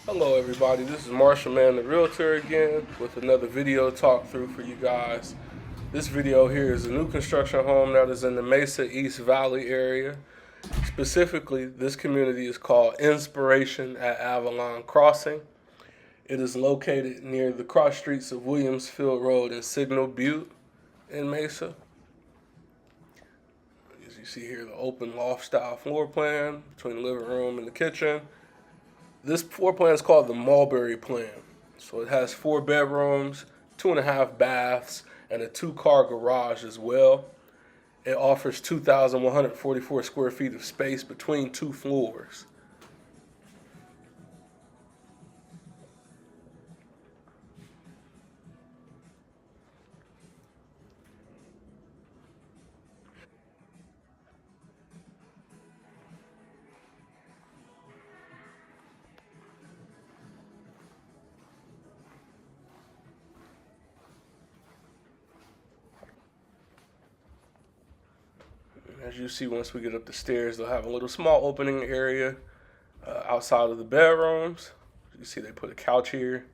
Hello everybody, this is Marshall Man the Realtor again with another video talk through for you guys. This video here is a new construction home that is in the Mesa East Valley area. Specifically, this community is called Inspiration at Avalon Crossing. It is located near the cross streets of Williamsfield Road and Signal Butte in Mesa. As you see here, the open loft style floor plan between the living room and the kitchen. This floor plan is called the Mulberry plan. So it has 4 bedrooms, 2.5 baths, and a 2-car garage as well. It offers 2,144 square feet of space between 2 floors. As you see, once we get up the stairs, they'll have a little small opening area outside of the bedrooms. You see they put a couch here.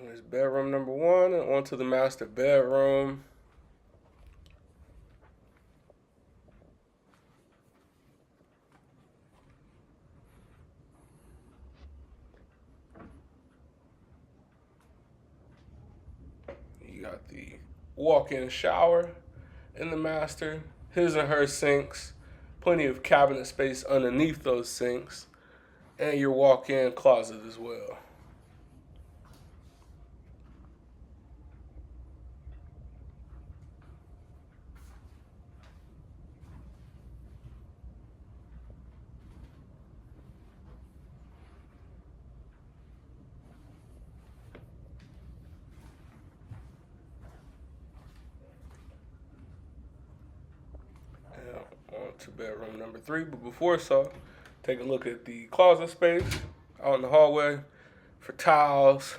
There's bedroom number 1 and onto the master bedroom. You got the walk-in shower in the master, his and her sinks, plenty of cabinet space underneath those sinks, and your walk-in closet as well. On to bedroom number 3, but before so, take a look at the closet space out in the hallway for towels,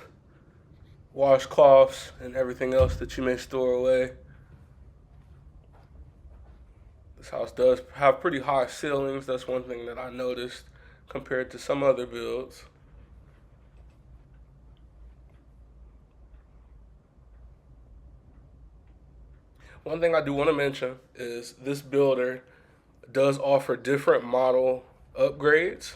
washcloths, and everything else that you may store away. This house does have pretty high ceilings. That's one thing that I noticed compared to some other builds. One thing I do want to mention is this builder does offer different model upgrades.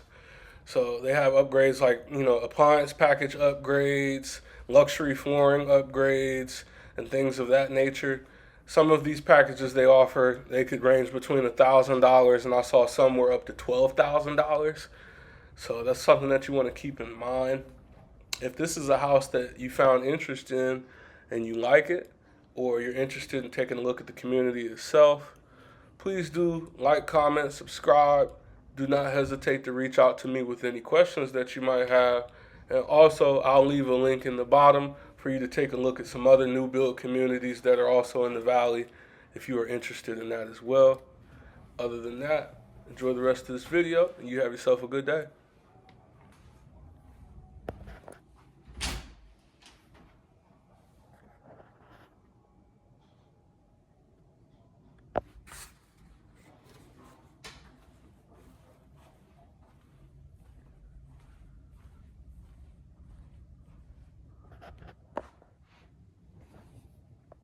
So they have upgrades like, appliance package upgrades, luxury flooring upgrades, and things of that nature. Some of these packages they offer, they could range between $1,000 and I saw some were up to $12,000. So that's something that you want to keep in mind. If this is a house that you found interest in and you like it, or you're interested in taking a look at the community itself, please do like, comment, subscribe. Do not hesitate to reach out to me with any questions that you might have. And also, I'll leave a link in the bottom for you to take a look at some other new build communities that are also in the valley if you are interested in that as well. Other than that, enjoy the rest of this video and you have yourself a good day.